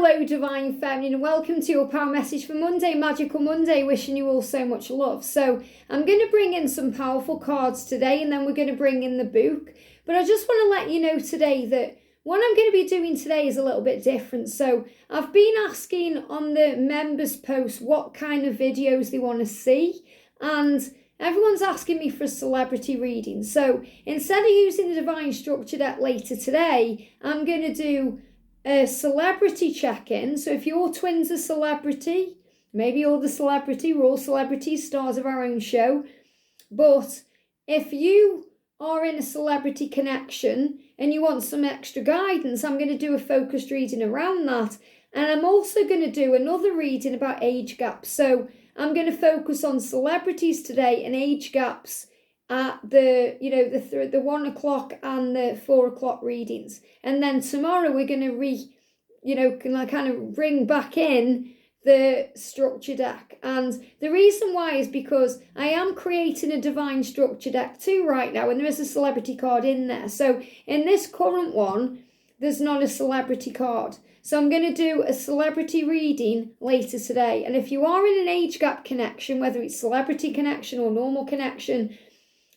Hello, Divine Feminine, and welcome to your power message for Monday, Magical Monday. Wishing you all so much love. So I'm going to bring in some powerful cards today, and then we're going to bring in the book. But I just want to let you know today that what I'm going to be doing today is a little bit different. So I've been asking on the members post what kind of videos they want to see, and everyone's asking me for a celebrity reading. So instead of using the Divine Structure deck later today, I'm going to do a celebrity check-in. So if your twin's a celebrity, maybe you're the celebrity, we're all celebrities, stars of our own show. But if you are in a celebrity connection and you want some extra guidance, I'm going to do a focused reading around that. And I'm also going to do another reading about age gaps. So I'm going to focus on celebrities today and age gaps at the 1 o'clock and the 4 o'clock readings. And then tomorrow we're going to kind of bring back in the structure deck. And the reason why is because I am creating a divine structure deck too right now, and there is a celebrity card in there. So in this current one, there's not a celebrity card. So I'm going to do a celebrity reading later today. And if you are in an age gap connection, whether it's celebrity connection or normal connection,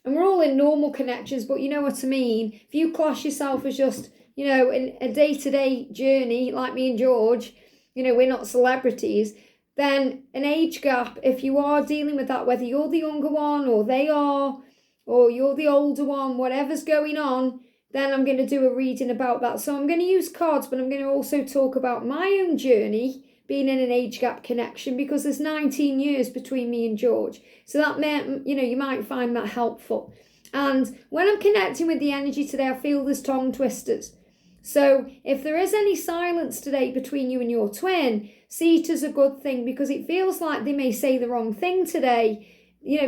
and we're all in normal connections, but you know what I mean. If you class yourself as just, in a day-to-day journey, like me and George, we're not celebrities, then an age gap, if you are dealing with that, whether you're the younger one or they are, or you're the older one, whatever's going on, then I'm going to do a reading about that. So I'm going to use cards, but I'm going to also talk about my own journey being in an age gap connection, because there's 19 years between me and George. So that may, you might find that helpful. And when I'm connecting with the energy today, I feel there's tongue twisters. So if there is any silence today between you and your twin, see it as a good thing, because it feels like they may say the wrong thing today,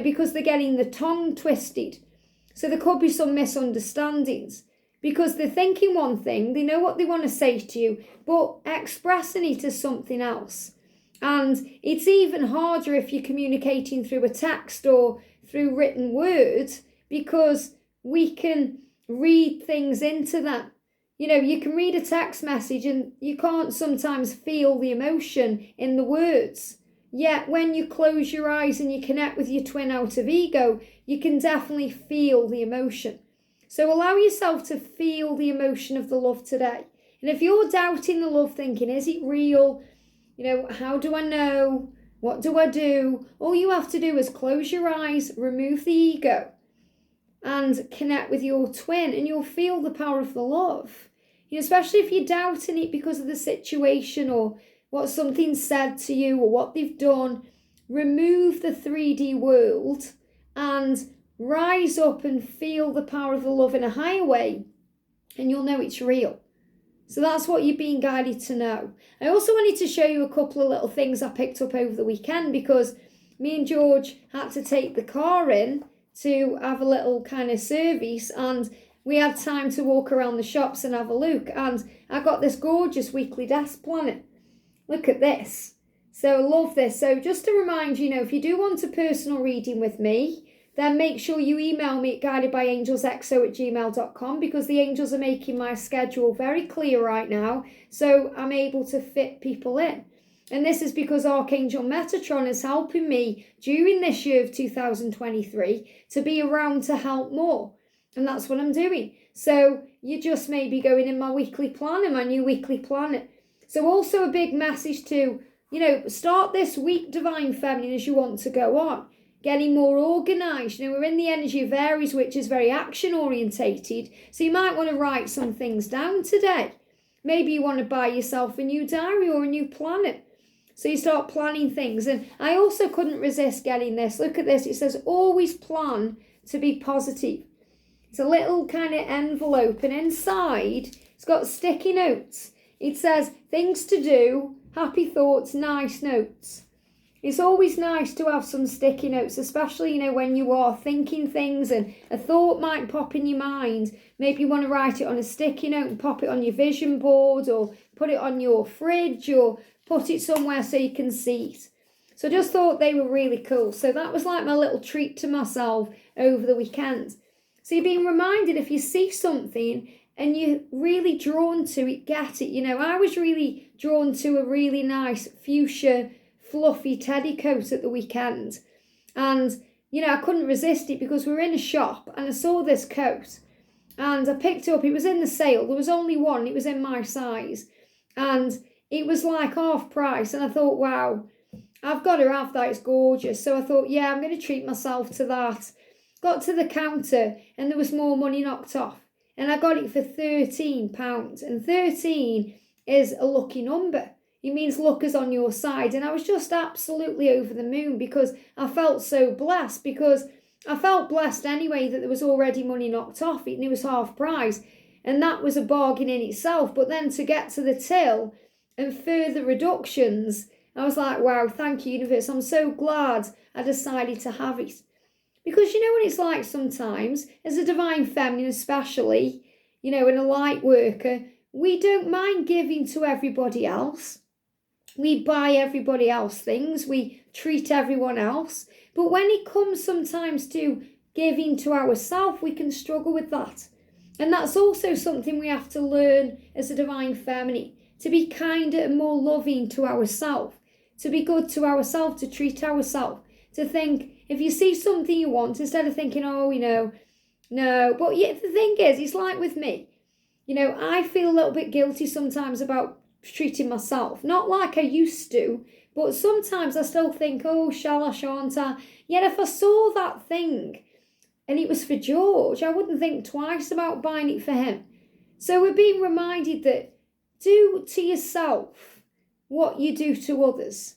because they're getting the tongue twisted. So there could be some misunderstandings, because they're thinking one thing, they know what they want to say to you, but expressing it as something else. And it's even harder if you're communicating through a text or through written words, because we can read things into that. You can read a text message and you can't sometimes feel the emotion in the words. Yet when you close your eyes and you connect with your twin out of ego, you can definitely feel the emotion. So allow yourself to feel the emotion of the love today. And if you're doubting the love, thinking, is it real? How do I know? What do I do? All you have to do is close your eyes, remove the ego, and connect with your twin, and you'll feel the power of the love. Especially if you're doubting it because of the situation or what something said to you or what they've done, remove the 3D world and rise up and feel the power of the love in a higher way, and you'll know it's real. So that's what you're being guided to know. I also wanted to show you a couple of little things I picked up over the weekend, because me and George had to take the car in to have a little kind of service, and we had time to walk around the shops and have a look. And I got this gorgeous weekly desk planner. Look at this. So I love this. So just to remind you, if you do want a personal reading with me, then make sure you email me at guidedbyangelsxo@gmail.com, because the angels are making my schedule very clear right now, so I'm able to fit people in. And this is because Archangel Metatron is helping me during this year of 2023 to be around to help more. And that's what I'm doing. So you just may be going in my weekly planner, my new weekly planner. So also a big message to, start this week, Divine Feminine, as you want to go on. Getting more organised. We're in the energy of Aries, which is very action orientated. So you might want to write some things down today. Maybe you want to buy yourself a new diary or a new planner. So you start planning things. And I also couldn't resist getting this. Look at this. It says, always plan to be positive. It's a little kind of envelope, and inside it's got sticky notes. It says, things to do, happy thoughts, nice notes. It's always nice to have some sticky notes, especially, when you are thinking things and a thought might pop in your mind. Maybe you want to write it on a sticky note and pop it on your vision board, or put it on your fridge, or put it somewhere so you can see it. So I just thought they were really cool. So that was like my little treat to myself over the weekend. So you're being reminded, if you see something and you're really drawn to it, get it. I was really drawn to a really nice fuchsia fluffy teddy coat at the weekend. And, I couldn't resist it because we were in a shop and I saw this coat and I picked it up. It was in the sale. There was only one. It was in my size. And it was like half price. And I thought, wow, I've got to have that. It's gorgeous. So I thought, yeah, I'm going to treat myself to that. Got to the counter and there was more money knocked off. And I got it for £13. And 13 is a lucky number. It means luck is on your side. And I was just absolutely over the moon because I felt so blessed. Because I felt blessed anyway that there was already money knocked off it and it was half price. And that was a bargain in itself. But then to get to the till and further reductions, I was like, wow, thank you, universe. I'm so glad I decided to have it. Because you know what it's like sometimes, as a divine feminine especially, and a light worker, we don't mind giving to everybody else. We buy everybody else things. We treat everyone else. But when it comes sometimes to giving to ourselves, we can struggle with that. And that's also something we have to learn as a divine feminine, to be kinder and more loving to ourselves, to be good to ourselves, to treat ourselves, to think, if you see something you want, instead of thinking, oh, no. But yet the thing is, it's like with me, I feel a little bit guilty sometimes about treating myself. Not like I used to, but sometimes I still think, oh, shall I, shan't I? Yet if I saw that thing and it was for George, I wouldn't think twice about buying it for him. So we're being reminded that do to yourself what you do to others,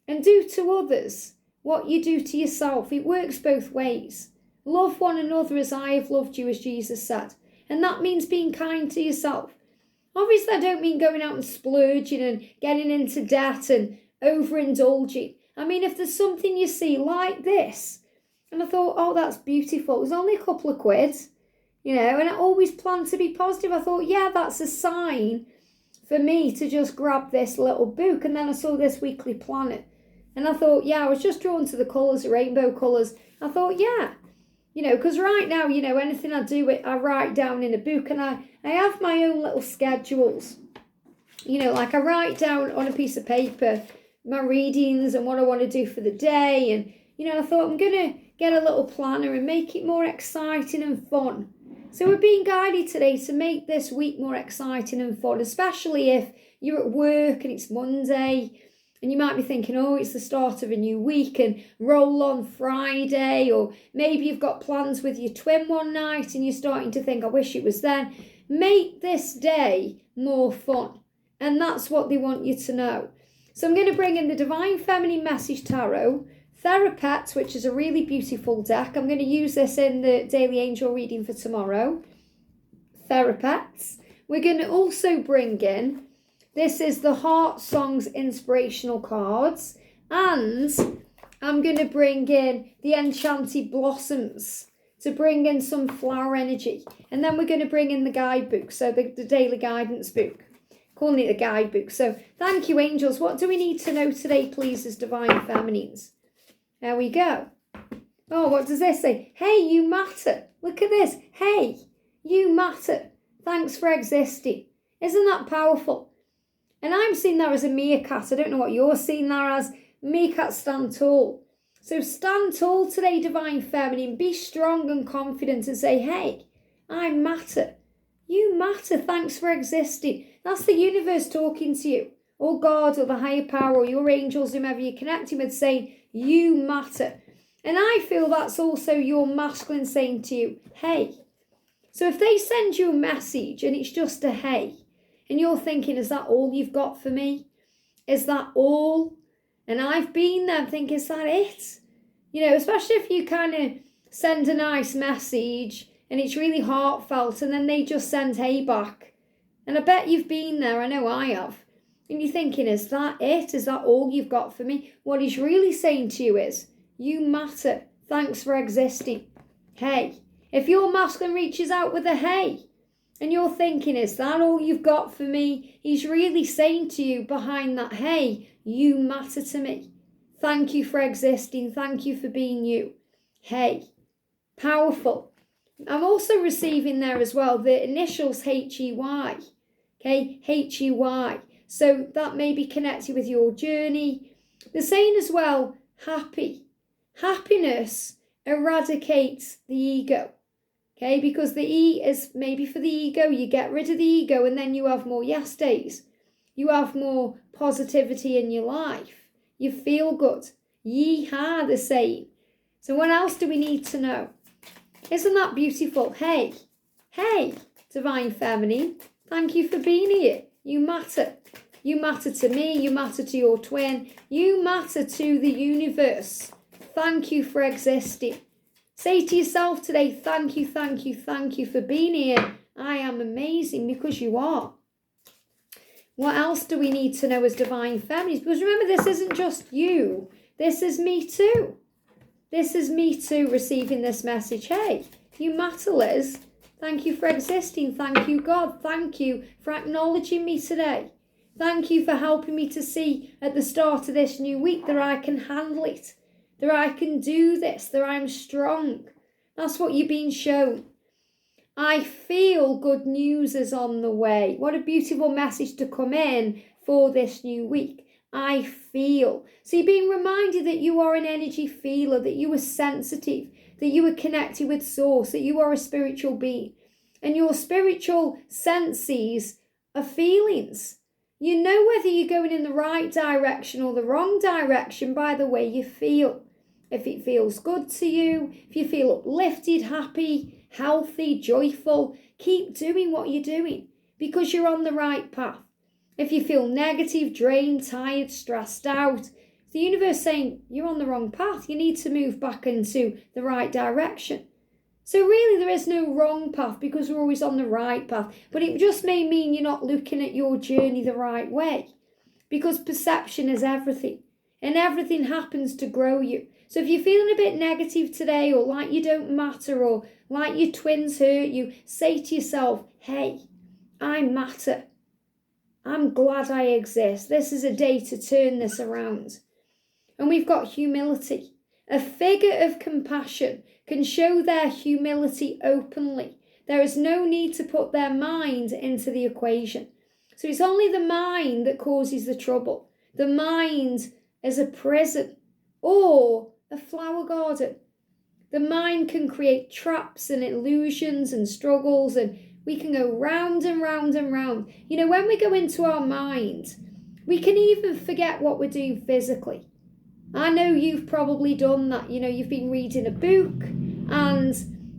and do to others what you do to yourself. It works both ways. Love one another as I have loved you, as Jesus said. And that means being kind to yourself. Obviously, I don't mean going out and splurging and getting into debt and overindulging. I mean, if there's something you see like this, and I thought, oh, that's beautiful. It was only a couple of quid, and I always planned to be positive. I thought, yeah, that's a sign for me to just grab this little book. And then I saw this weekly planner. And I thought, yeah, I was just drawn to the colours, the rainbow colours. I thought, yeah, because right now, anything I do, I write down in a book. And I have my own little schedules. Like I write down on a piece of paper my readings and what I want to do for the day. And, I thought I'm going to get a little planner and make it more exciting and fun. So we're being guided today to make this week more exciting and fun, especially if you're at work and it's Monday. And you might be thinking, oh, it's the start of a new week and roll on Friday. Or maybe you've got plans with your twin one night and you're starting to think, I wish it was then. Make this day more fun. And that's what they want you to know. So I'm going to bring in the Divine Feminine Message Tarot, Thera-Pets, which is a really beautiful deck. I'm going to use this in the Daily Angel reading for tomorrow. Thera-Pets. We're going to also bring in, this is the Heart Songs Inspirational cards. And I'm going to bring in the Enchanted Blossoms to bring in some flower energy. And then we're going to bring in the guidebook, so the daily guidance book. Calling it a guidebook. So thank you, angels. What do we need to know today, please, as divine feminines? There we go. Oh, what does this say? Hey, you matter. Look at this. Hey, you matter. Thanks for existing. Isn't that powerful? And I'm seeing that as a meerkat. I don't know what you're seeing there as. Meerkat stand tall. So stand tall today, divine feminine. Be strong and confident and say, hey, I matter. You matter. Thanks for existing. That's the universe talking to you. Or God or the higher power or your angels, whomever you're connecting with, saying, you matter. And I feel that's also your masculine saying to you, hey. So if they send you a message and it's just a hey, and you're thinking, is that all you've got for me? Is that all? And I've been there thinking, is that it? Especially if you kind of send a nice message and it's really heartfelt and then they just send hey back. And I bet you've been there, I know I have. And you're thinking, is that it? Is that all you've got for me? What he's really saying to you is, you matter. Thanks for existing. Hey. If your masculine reaches out with a hey, and you're thinking, is that all you've got for me? He's really saying to you behind that hey, you matter to me. Thank you for existing. Thank you for being you. Hey. Powerful. I'm also receiving there as well the initials H-E-Y. Okay, H-E-Y. So that may be connected with your journey. They're saying as well, happy. Happiness eradicates the ego. Okay, because the E is maybe for the ego. You get rid of the ego and then you have more yes days. You have more positivity in your life. You feel good. Yee-haw, the saying. So what else do we need to know? Isn't that beautiful? Hey, Divine Feminine, thank you for being here. You matter. You matter to me. You matter to your twin. You matter to the universe. Thank you for existing. Say to yourself today, thank you for being here. I am amazing, because you are. What else do we need to know as Divine Feminines? Because remember, this isn't just you. This is me too. This is me too receiving this message. Hey, you matter, Liz. Thank you for existing. Thank you, God. Thank you for acknowledging me today. Thank you for helping me to see at the start of this new week that I can handle it, that I can do this, that I'm strong. That's what you're being shown. I feel good news is on the way. What a beautiful message to come in for this new week. I feel. So you're being reminded that you are an energy feeler, that you are sensitive, that you are connected with source, that you are a spiritual being. And your spiritual senses are feelings. You know whether you're going in the right direction or the wrong direction by the way you feel. If it feels good to you, if you feel uplifted, happy, healthy, joyful, keep doing what you're doing because you're on the right path. If you feel negative, drained, tired, stressed out, the universe saying you're on the wrong path. You need to move back into the right direction. So really there is no wrong path because we're always on the right path. But it just may mean you're not looking at your journey the right way, because perception is everything and everything happens to grow you. So if you're feeling a bit negative today, or like you don't matter, or like your twins hurt you, say to yourself, hey, I matter. I'm glad I exist. This is a day to turn this around. And we've got humility. A figure of compassion can show their humility openly. There is no need to put their mind into the equation. So it's only the mind that causes the trouble. The mind is a prison or a flower garden. The mind can create traps and illusions and struggles, and we can go round and round and round. You know, when we go into our mind, we can even forget what we're doing physically. I know you've probably done that. You know, you've been reading a book and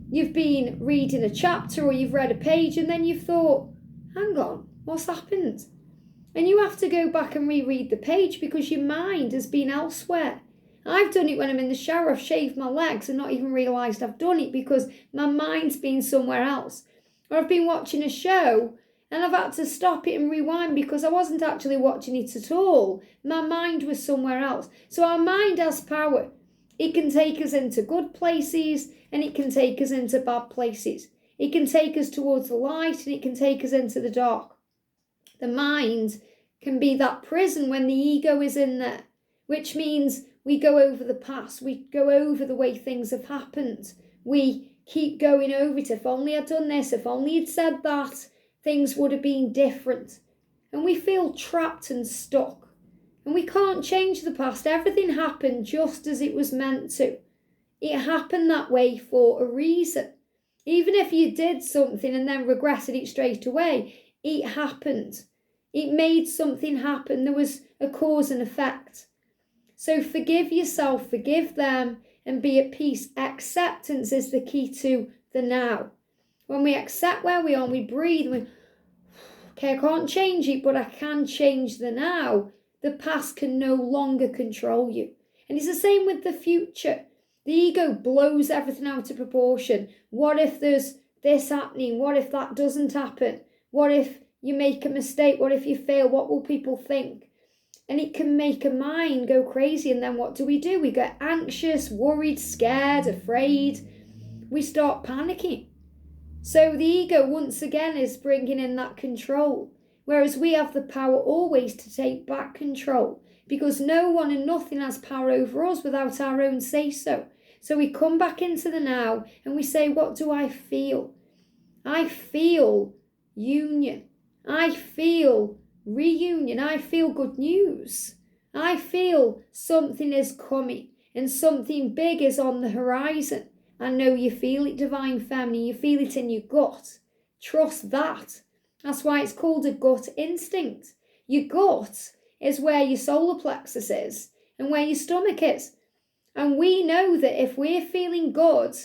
you've been reading a chapter, or you've read a page, and then you've thought, hang on, what's happened? And you have to go back and reread the page because your mind has been elsewhere. I've done it when I'm in the shower. I've shaved my legs and not even realised I've done it because my mind's been somewhere else. Or I've been watching a show and I've had to stop it and rewind because I wasn't actually watching it at all. My mind was somewhere else. So our mind has power. It can take us into good places and it can take us into bad places. It can take us towards the light and it can take us into the dark. The mind can be that prison when the ego is in there, which means we go over the past. We go over the way things have happened. We keep going over it. If only I'd done this, if only you'd said that, things would have been different. And we feel trapped and stuck. And we can't change the past. Everything happened just as it was meant to. It happened that way for a reason. Even if you did something and then regretted it straight away, it happened. It made something happen. There was a cause and effect. So forgive yourself, forgive them, and be at peace. Acceptance is the key to the now. When we accept where we are, we breathe, okay, I can't change it, but I can change the now. The past can no longer control you. And it's the same with the future. The ego blows everything out of proportion. What if there's this happening? What if that doesn't happen? What if you make a mistake? What if you fail? What will people think? And it can make a mind go crazy. And then what do? We get anxious, worried, scared, afraid. We start panicking. So the ego, once again, is bringing in that control. Whereas we have the power always to take back control. Because no one and nothing has power over us without our own say-so. So we come back into the now and we say, what do I feel? I feel union. I feel reunion. I feel good news. I feel something is coming and something big is on the horizon. I know you feel it, Divine Feminine. You feel it in your gut. Trust that. That's why it's called a gut instinct. Your gut is where your solar plexus is and where your stomach is. And we know that if we're feeling good,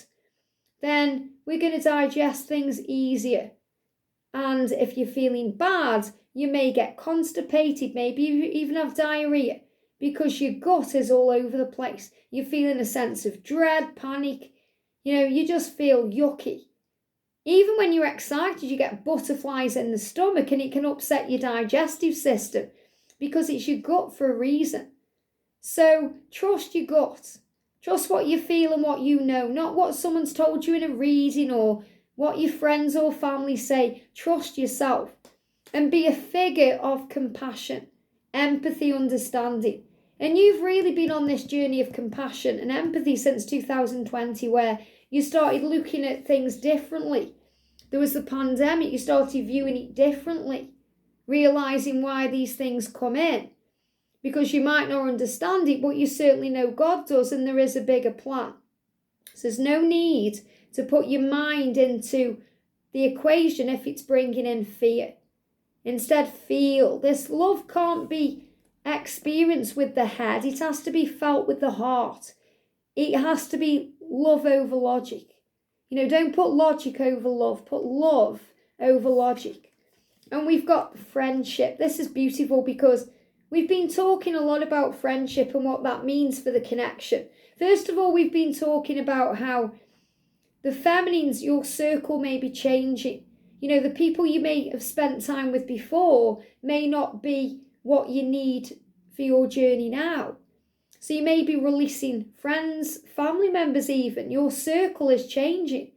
then we're going to digest things easier. And if you're feeling bad, you may get constipated, maybe you even have diarrhea, because your gut is all over the place. You're feeling a sense of dread, panic. You just feel yucky. Even when you're excited, you get butterflies in the stomach, and it can upset your digestive system because it's your gut for a reason. So trust your gut. Trust what you feel and what you know, not what someone's told you in a reading or what your friends or family say. Trust yourself and be a figure of compassion, empathy, understanding. And you've really been on this journey of compassion and empathy since 2020, where you started looking at things differently. There was the pandemic, you started viewing it differently, realising why these things come in. Because you might not understand it, but you certainly know God does, and there is a bigger plan. So there's no need to put your mind into the equation if it's bringing in fear. Instead, feel. This love can't be experienced with the head. It has to be felt with the heart. It has to be love over logic. Don't put logic over love. Put love over logic. And we've got friendship. This is beautiful because we've been talking a lot about friendship and what that means for the connection. First of all, we've been talking about how the feminines, your circle may be changing. The people you may have spent time with before may not be what you need for your journey now. So you may be releasing friends, family members even. Your circle is changing.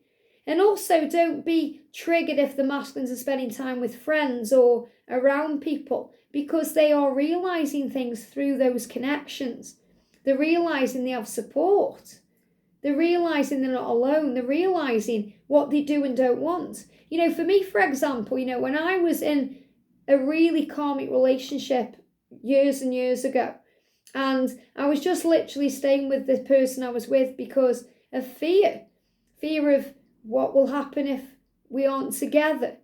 And also don't be triggered if the masculines are spending time with friends or around people, because they are realising things through those connections. They're realising they have support. They're realising they're not alone. They're realising what they do and don't want. For me, for example, when I was in a really karmic relationship years and years ago, and I was just literally staying with the person I was with because of fear of what will happen if we aren't together.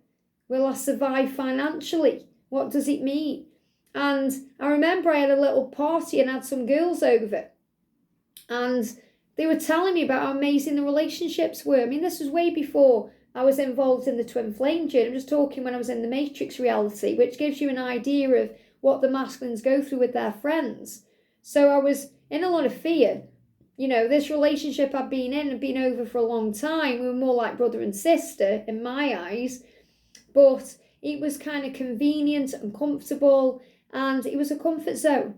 Will I survive financially? What does it mean? And I remember I had a little party and had some girls over, and they were telling me about how amazing the relationships were. I mean, this was way before I was involved in the twin flame journey. I'm just talking when I was in the matrix reality, which gives you an idea of what the masculines go through with their friends. So I was in a lot of fear. This relationship I'd been in had been over for a long time. We were more like brother and sister in my eyes, but it was kind of convenient and comfortable, and it was a comfort zone.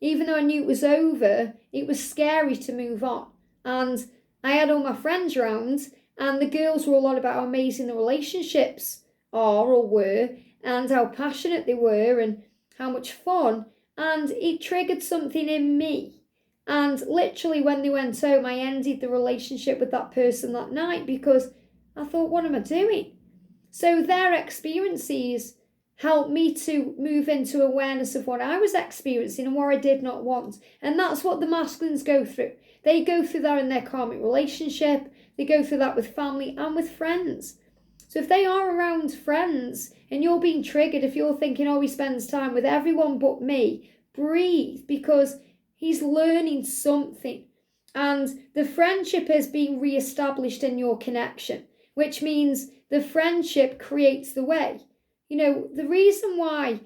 Even though I knew it was over, it was scary to move on. And I had all my friends around, and the girls were a lot about how amazing the relationships are or were, and how passionate they were, and how much fun. And it triggered something in me. And literally when they went home, I ended the relationship with that person that night because I thought, what am I doing? So their experiences helped me to move into awareness of what I was experiencing and what I did not want. And that's what the masculines go through. They go through that in their karmic relationship. They go through that with family and with friends. So if they are around friends and you're being triggered, if you're thinking, oh, he spends time with everyone but me, breathe, because he's learning something. And the friendship is being re-established in your connection, which means the friendship creates the way. The reason why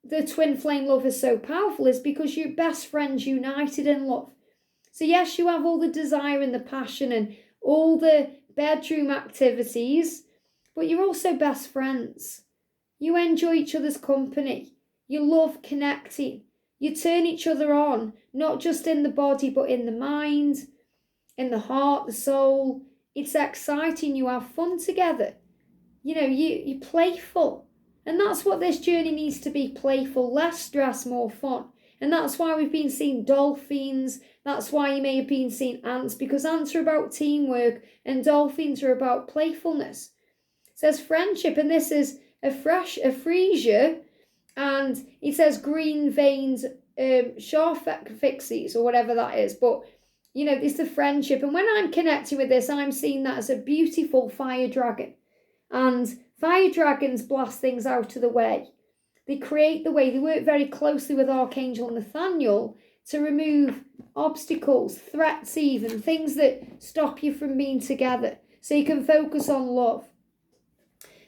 the twin flame love is so powerful is because you're best friends united in love. So yes, you have all the desire and the passion and all the bedroom activities, but you're also best friends. You enjoy each other's company. You love connecting. You turn each other on, not just in the body, but in the mind, in the heart, the soul. It's exciting. You have fun together. You're playful. And that's what this journey needs to be, playful, less stress, more fun. And that's why we've been seeing dolphins. That's why you may have been seeing ants, because ants are about teamwork and dolphins are about playfulness. It says friendship, and this is a freesia, And it says green veins, fixes or whatever that is. But, it's the friendship. And when I'm connecting with this, I'm seeing that as a beautiful fire dragon. And fire dragons blast things out of the way. They create the way. They work very closely with Archangel Nathaniel to remove obstacles, threats even, things that stop you from being together. So you can focus on love.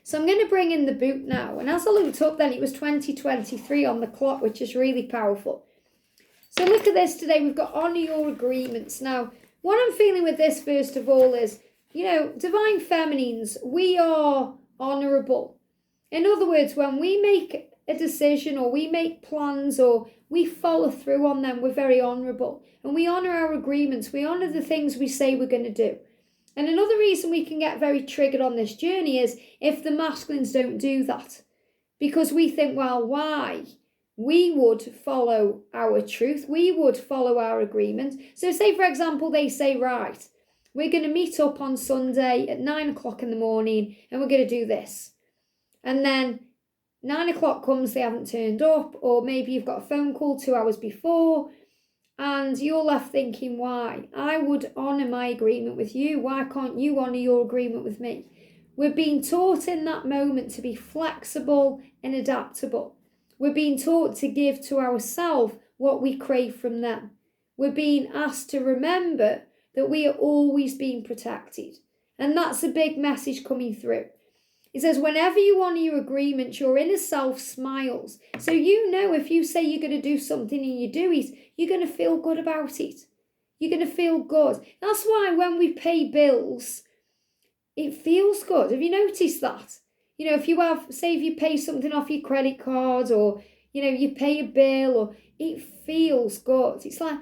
So I'm going to bring in the book now. And as I looked up then, it was 2023 on the clock, which is really powerful. So look at this today. We've got honour your agreements. Now, what I'm feeling with this, first of all, is, divine feminines, we are honourable. In other words, when we make a decision or we make plans or we follow through on them, we're very honourable. And we honour our agreements. We honour the things we say we're going to do. And another reason we can get very triggered on this journey is if the masculines don't do that. Because we think, well, why? We would follow our truth. We would follow our agreement. So say, for example, they say, right, we're going to meet up on Sunday at 9 o'clock in the morning and we're going to do this. And then 9 o'clock comes, they haven't turned up, or maybe you've got a phone call 2 hours before, and you're left thinking, why? I would honour my agreement with you. Why can't you honour your agreement with me? We're being taught in that moment to be flexible and adaptable. We're being taught to give to ourselves what we crave from them. We're being asked to remember that we are always being protected. And that's a big message coming through. It says, whenever you honour your agreement, your inner self smiles. So if you say you're going to do something and you do it, you're going to feel good about it. You're going to feel good. That's why when we pay bills, it feels good. Have you noticed that? If you pay something off your credit card or, you pay a bill, or it feels good. It's like,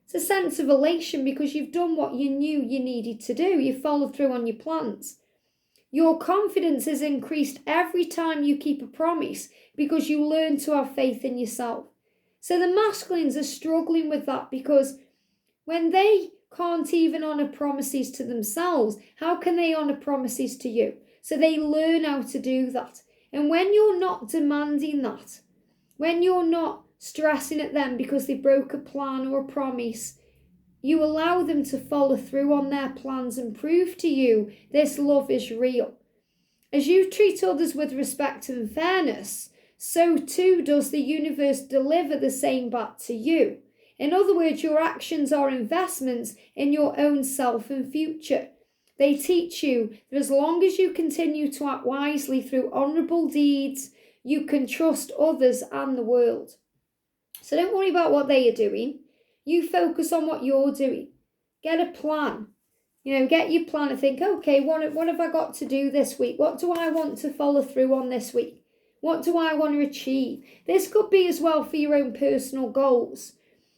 it's a sense of elation because you've done what you knew you needed to do. You followed through on your plans. Your confidence is increased every time you keep a promise because you learn to have faith in yourself. So the masculines are struggling with that because when they can't even honour promises to themselves, how can they honour promises to you? So they learn how to do that. And when you're not demanding that, when you're not stressing at them because they broke a plan or a promise, you allow them to follow through on their plans and prove to you this love is real. As you treat others with respect and fairness, so too does the universe deliver the same back to you. In other words, your actions are investments in your own self and future. They teach you that as long as you continue to act wisely through honourable deeds, you can trust others and the world. So don't worry about what they are doing. You focus on what you're doing. Get a plan. Get your plan and think, okay, what have I got to do this week? What do I want to follow through on this week? What do I want to achieve? This could be as well for your own personal goals.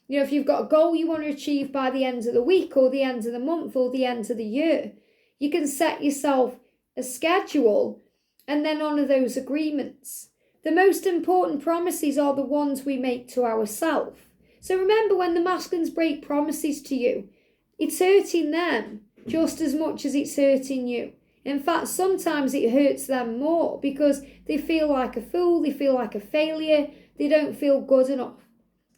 If you've got a goal you want to achieve by the end of the week or the end of the month or the end of the year, you can set yourself a schedule and then honour those agreements. The most important promises are the ones we make to ourselves. So remember, when the masculines break promises to you, it's hurting them just as much as it's hurting you. In fact, sometimes it hurts them more because they feel like a fool, they feel like a failure, they don't feel good enough.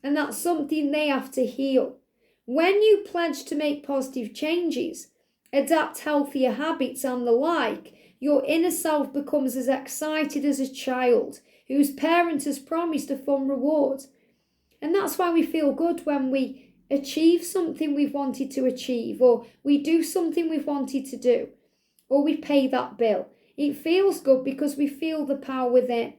And that's something they have to heal. When you pledge to make positive changes, adapt healthier habits and the like, your inner self becomes as excited as a child whose parent has promised a fun reward. And that's why we feel good when we achieve something we've wanted to achieve, or we do something we've wanted to do, or we pay that bill. It feels good because we feel the power within.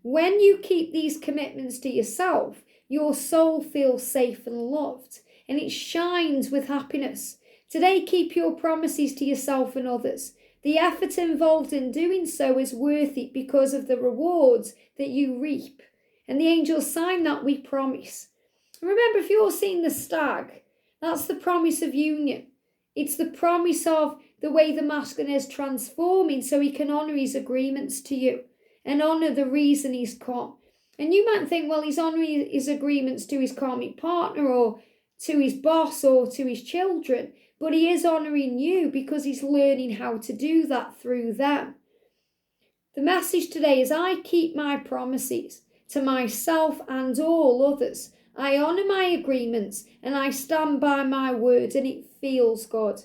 When you keep these commitments to yourself, your soul feels safe and loved, and it shines with happiness. Today, keep your promises to yourself and others. The effort involved in doing so is worth it because of the rewards that you reap. And the angels sign that we promise. Remember, if you're seeing the stag, that's the promise of union. It's the promise of the way the masculine is transforming so he can honour his agreements to you and honour the reason he's come. And you might think, well, he's honouring his agreements to his karmic partner or to his boss or to his children, but he is honouring you because he's learning how to do that through them. The message today is I keep my promises to myself and all others. I honour my agreements and I stand by my word, and it feels good.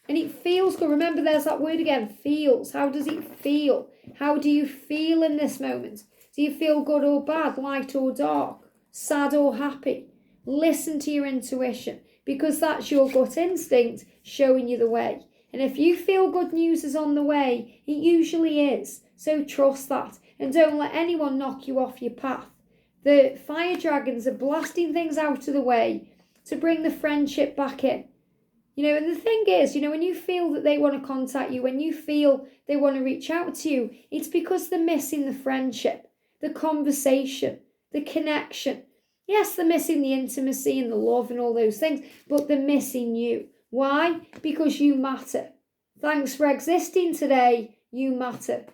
And it feels good. Remember, there's that word again, feels. How does it feel? How do you feel in this moment? Do you feel good or bad, light or dark, sad or happy? Listen to your intuition, because that's your gut instinct showing you the way. And if you feel good news is on the way, it usually is. So trust that and don't let anyone knock you off your path. The fire dragons are blasting things out of the way to bring the friendship back in. And the thing is, when you feel that they want to contact you, when you feel they want to reach out to you, it's because they're missing the friendship, the conversation, the connection. Yes, they're missing the intimacy and the love and all those things, but they're missing you. Why? Because you matter. Thanks for existing today. You matter.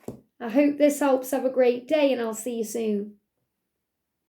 I hope this helps. Have a great day, and I'll see you soon.